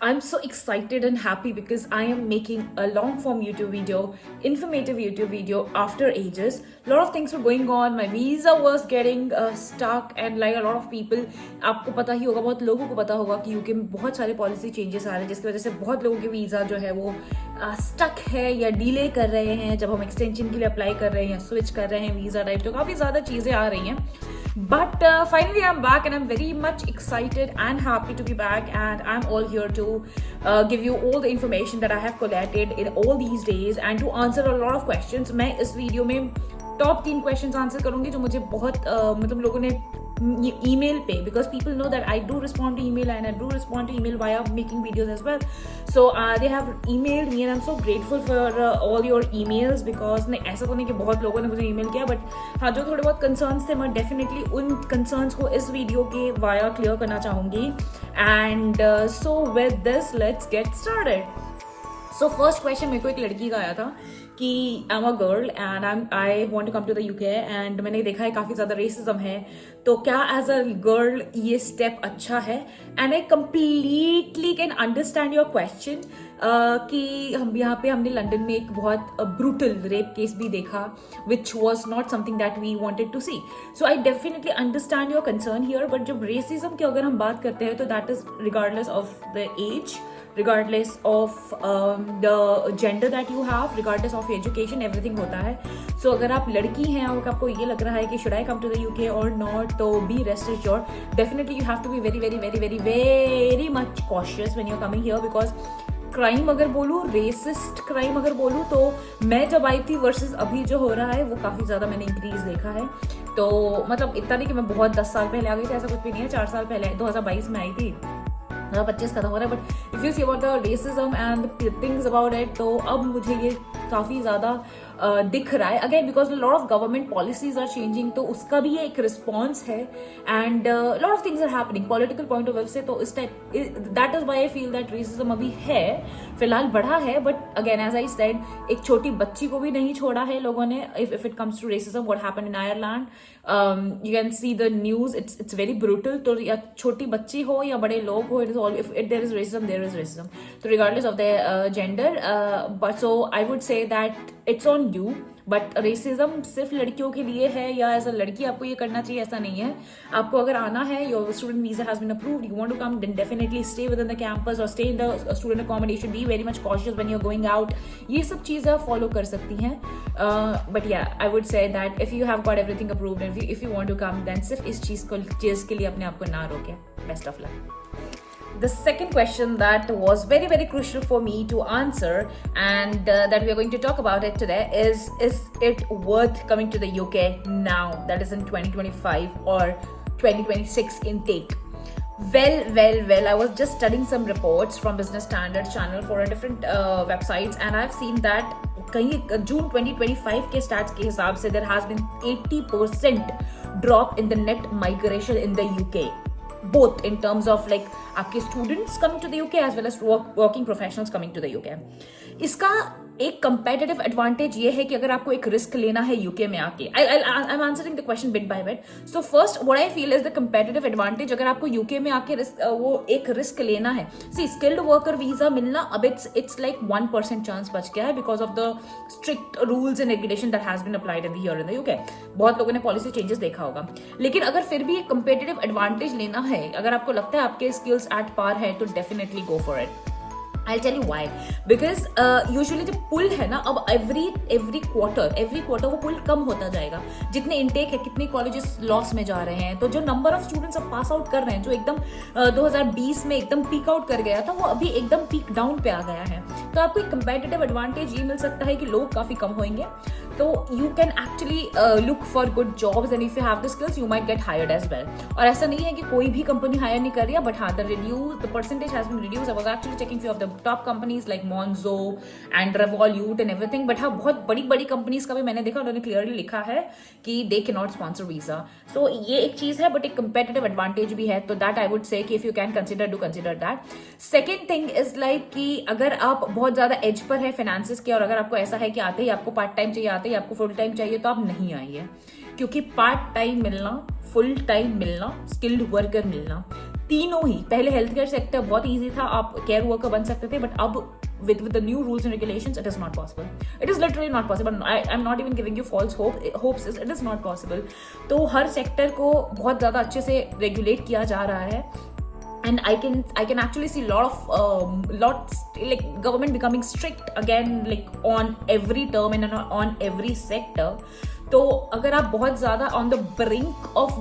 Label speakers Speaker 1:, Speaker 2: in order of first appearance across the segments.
Speaker 1: I'm so excited and happy because I am making a long form YouTube video, informative YouTube video after ages. A lot of things were going on. My visa was getting stuck and like a lot of people, आपको पता ही होगा, बहुत लोगों को पता होगा कि UK में बहुत सारे पॉलिसी चेंजेस आ रहे हैं जिसकी वजह से बहुत लोगों के वीज़ा जो है वो स्टक है या डिले कर रहे हैं जब हम एक्सटेंशन के लिए अप्लाई कर रहे हैं या स्विच कर रहे हैं वीज़ा टाइप। तो काफ़ी ज़्यादा चीज़ें आ रही हैं. But finally, I'm back and I'm very much excited and happy to be back. And I'm all here to give you all the information that I have collected in all these days and to answer a lot of questions. मैं इस video में top 3 questions answer करूंगी जो मुझे बहुत मतलब लोगों ने email पे, because people know that I do respond to email and I do respond to email via making videos as well. So they have emailed me and I'm so grateful for all your emails because नहीं ऐसा तो नहीं कि बहुत लोगों ने मुझे email किया, but हाँ जो थोड़े बहुत concerns थे मैं definitely उन concerns को इस वीडियो के via clear करना चाहूँगी. And so with this let's get started. So first question मेरे को एक लड़की का आया था कि I'm a girl and I want to come to the UK and मैंने देखा है काफ़ी ज़्यादा रेसिज्म है, तो क्या एज अ गर्ल ये स्टेप अच्छा है? And I completely can understand your question कि हम यहाँ पे हमने लंदन में एक बहुत ब्रूटल रेप केस भी देखा which was not something that we wanted to see. So I definitely understand your concern here. But जब रेसिज्म की अगर हम बात करते हैं तो that is regardless of the age, regardless of the gender that you have, regardless of education, everything होता है. So अगर आप लड़की हैं और आपको ये लग रहा है कि should I come to the UK or not, तो be rest assured, definitely you have to be very much cautious when you're coming here because crime अगर बोलूँ, रेसिस्ट क्राइम अगर बोलूँ, तो मैं जब आई थी वर्सेस अभी जो हो रहा है वो काफ़ी ज़्यादा मैंने इंक्रीज देखा है. तो मतलब इतना नहीं कि मैं बहुत 10 साल पहले आ गई थी, ऐसा कुछ भी नहीं है. 4 साल पहले 2022 में आई थी, 2025 खत्म हो रहा है. But if you see about the racism and things about it, तो अब मुझे ये काफ़ी ज़्यादा दिख रहा है again because lot of government policies are changing, तो उसका भी ये एक रिस्पॉन्स है. And lot of things are happening political point of view से. तो इस type that is why I feel that racism अभी है, फिलहाल बढ़ा है. But again as I said, एक छोटी बच्ची को भी नहीं छोड़ा है लोगों ने. If it comes to racism, what happened in Ireland, you can see the news, it's very brutal. तो या छोटी बच्ची हो या बड़े लोग हो, it is all, if there is racism there is racism. तो regardless of the gender, but so I would say that it's on you. But racism सिर्फ लड़कियों के लिए है या एज अ लड़की आपको ये करना चाहिए, ऐसा नहीं है. आपको अगर आना है, your student visa has been approved, you want to come, then definitely stay within the campus और stay in the student accommodation. Be very much cautious when you are going out. ये सब चीज़ें आप follow कर सकती हैं. But या I would say that if you have got everything approved and if you want to come, then सिर्फ इस चीज़ के लिए अपने आप को ना रोकें. Best of luck. The second question that was very crucial for me to answer and that we are going to talk about it today is it worth coming to the UK now, that is in 2025 or 2026 intake? Well, I was just studying some reports from Business Standard channel for a different websites and I've seen that कहीं जून 2025 के stats के हिसाब से there has been 80% drop in the net migration in the UK, both in terms of like आपके students coming to the UK as well as working professionals coming to the UK. इसका एक competitive advantage ये है कि अगर आपको एक risk लेना है यूके में आके, I am answering the question bit by bit. So first what I feel is the competitive advantage अगर आपको यूके में आके वो एक रिस्क लेना है. सी स्किल्ड वर्कर वीजा मिलना अब इट्स लाइक 1% चांस बच गया है because of the strict rules and regulation that has been applied in the UK. बहुत लोगों ने पॉलिसी चेंजेस देखा होगा, लेकिन अगर फिर भी एक कंपेटिटिव एडवांटेज लेना है, अगर आपको लगता है आपके स्किल्स एट पार है, तो definitely go for it. I'll tell you why. Because usually जब पुल है ना, अब every quarter वो पुल कम होता जाएगा. जितने इनटेक है, कितने कॉलेजेस लॉस में जा रहे हैं, तो जो नंबर ऑफ स्टूडेंट्स अब पास आउट कर रहे हैं, जो एकदम 2020 में एकदम पीक आउट कर गया था, वो अभी एकदम पीक डाउन पे आ गया है. तो आपको एक कंपेटिटिव एडवांटेज ये मिल सकता है कि लोग काफी कम होंगे, तो you can actually look for good jobs and if you have the skills you might get hired as well. और ऐसा नहीं है कि कोई भी कंपनी हायर नहीं कर रही है, बट हाँ the percentage has been reduce. I was actually checking few of the top companies like Monzo and Revolut and everything. But हाँ बहुत बड़ी कंपनीज का भी मैंने देखा, उन्होंने क्लियरली लिखा है कि they can not sponsor visa. So ये एक चीज है, बट एक कंपेटिटिव एडवांटेज भी है. तो दैट आई वुड से कि if you can consider that. Second thing is like कि अगर आप बहुत ज्यादा एज पर है फाइनेंसिस के और अगर आपको ऐसा है कि आते ही आपको पार्ट टाइम चाहिए, आते ही आपको फुल टाइम चाहिए, तो आप नहीं आइए. क्योंकि पार्ट टाइम मिलना फुल टाइम मिलना, स्किल्ड वर्कर मिलना, तीनों ही। पहले हेल्थ केयर सेक्टर बहुत ईजी था, आप केयर वर्कर बन सकते थे, बट अब with the new rules and regulations, it is not possible. It is literally not possible. I'm not even giving you false hopes. It is not possible. तो हर sector को बहुत ज़्यादा अच्छे से रेगुलेट किया जा रहा है, and I can actually see lots like government becoming strict again, like on every term and on every sector. तो अगर आप बहुत ज़्यादा on the brink of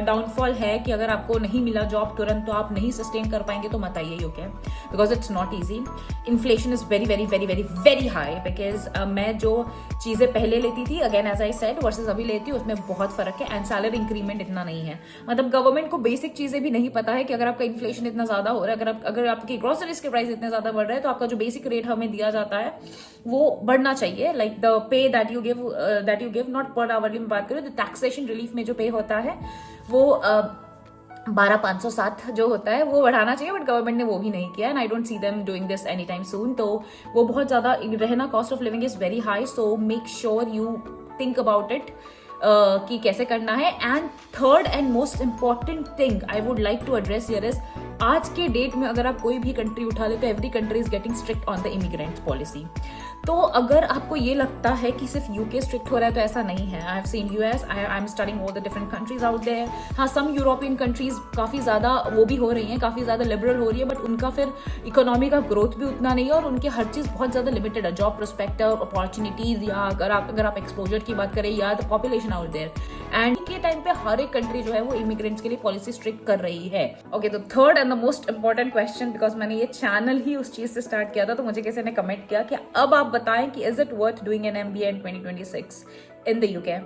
Speaker 1: downfall है कि अगर आपको नहीं मिला जॉब तुरंत तो आप नहीं सस्टेन कर पाएंगे, तो मत आइए UK, because it's not easy. Inflation is very very very very very high, because मैं जो चीज़ें पहले लेती थी, again as I said, versus अभी लेती हूँ, उसमें बहुत फर्क है. एंड सैलरी इंक्रीमेंट इतना नहीं है. मतलब गवर्नमेंट को बेसिक चीज़ें भी नहीं पता है कि अगर आपका इन्फ्लेशन इतना ज़्यादा हो रहा है, अगर आपकी ग्रोसरीज के प्राइस इतने ज़्यादा बढ़ रहे हैं, तो आपका जो बेसिक रेट हमें दिया जाता है वो बढ़ना चाहिए. Like the pay that you give not पर आवरली में बात करें तो टैक्सेशन रिलीफ में जो पे होता है वो 12,507 जो होता है वो बढ़ाना चाहिए, बट गवर्नमेंट ने वो भी नहीं किया. And I don't see them doing this any time soon. तो वो बहुत ज़्यादा रहना, cost of living is very high. So make sure you think about it कि कैसे करना है. And third and most important thing I would like to address here is, आज के डेट में अगर आप कोई भी कंट्री उठा ले तो every country is getting strict on the immigrants policy. तो अगर आपको ये लगता है कि सिर्फ यूके स्ट्रिक्ट हो रहा है, तो ऐसा नहीं है. I have seen US, I am studying all the different countries out there. हाँ, सम यूरोपियन कंट्रीज काफ़ी ज़्यादा वो भी हो रही हैं, काफ़ी ज़्यादा लिबरल हो रही है, बट उनका फिर इकोनॉमी का ग्रोथ भी उतना नहीं है और उनकी हर चीज़ बहुत ज़्यादा लिमिटेड है. जॉब प्रोस्पेक्टिव, अपॉर्चुनिटीज़, या अगर आप एक्सपोजर की बात करें, या the population out there. And के टाइम पे हर एक कंट्री जो है वो इमिग्रेंट्स के लिए पॉलिसी स्ट्रिक्ट कर रही है. ओके, तो third and the most important question, because मैंने ये चैनल ही उस चीज़ से स्टार्ट किया था, तो मुझे किसी ने कमेंट किया कि अब आप बताएं कि is it worth doing an MBA in 2026 in the UK?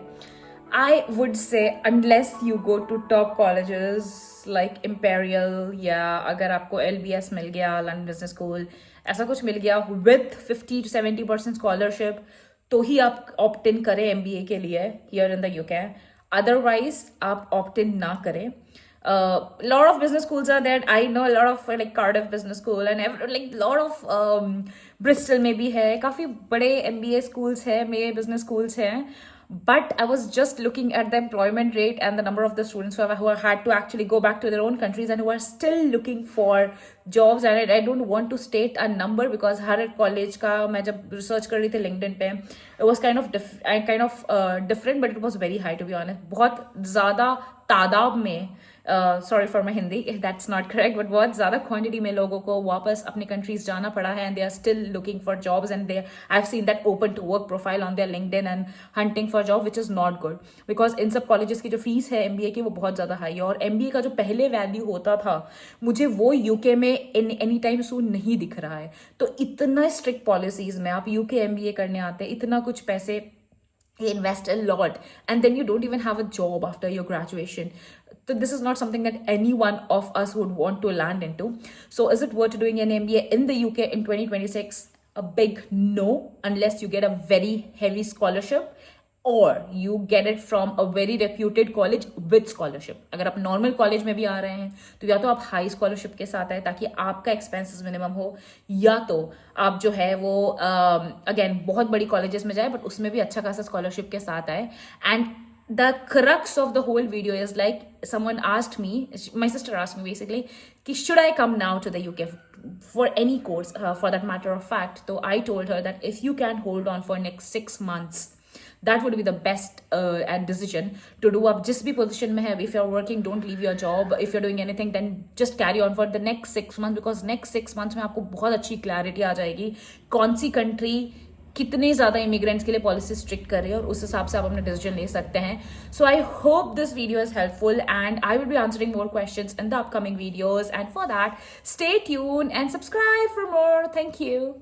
Speaker 1: I would say unless you go to top colleges like Imperial, या अगर आपको LBS मिल गया, London Business School, ऐसा कुछ मिल गया with 50 to 70% scholarship, तो ही आप opt in करें MBA के लिए here in the UK. Otherwise आप opt in ना करें. Lot of business schools are there. I know a lot of like Cardiff Business School and like lot of Bristol में भी है, काफ़ी बड़े MBA schools है, मेरे business schools हैं. But I was just looking at the employment rate and the number of the students who had to actually go back to their own countries and who are still looking for jobs. And I don't want to state a number because her college का मैं जब research कर रही थी LinkedIn पे, it was kind of different, but it was very high to be honest. बहुत ज़्यादा तादाद में, sorry for my Hindi if that's not correct, but बहुत ज़्यादा क्वांटिटी में लोगों को वापस अपनी कंट्रीज जाना पड़ा है. And they are still looking for jobs and they I have seen that open to work profile on their LinkedIn and hunting for job, which is not good. Because इन सब कॉलेजेस की जो fees है MBA की वो बहुत ज़्यादा high है, और MBA का जो पहले वैल्यू होता था मुझे वो UK में एनी टाइम सून नहीं दिख रहा है. तो इतना स्ट्रिक्ट पॉलिसीज में आप UK MBA करने आते हैं, इतना कुछ पैसे invest a lot, and then you don't even have a job after your graduation. So this is not something that any one of us would want to land into. So is it worth doing an MBA in the UK in 2026? A big no, unless you get a very heavy scholarship or you get it from a very reputed college with scholarship. अगर आप normal college में भी आ रहे हैं तो या तो आप हाई स्कॉलरशिप के साथ आए ताकि आपका एक्सपेंसेस मिनिमम हो, या तो आप जो है वो अगेन बहुत बड़ी कॉलेजेस में जाए बट उसमें भी अच्छा खासा स्कॉलरशिप के साथ आए. And the crux of the whole video is like someone asked me, my sister asked me basically, ki should I come now to the UK for any course for that matter of fact. So I told her that if you can hold on for next 6 months, that would be the best decision to do. आप जिस भी position में है, if you're working, don't leave your job. If you're doing anything, then just carry on for the next 6 months, because next 6 months में आपको बहुत अच्छी clarity आ जाएगी कौन सी country कितने ज़्यादा इमिग्रेंट्स के लिए पॉलिसी स्ट्रिक्ट कर रही है, और उस हिसाब से आप अपना डिसीजन ले सकते हैं. So I hope this video is helpful and I will be answering more questions in the upcoming videos, and for that stay tune and subscribe for more. Thank you.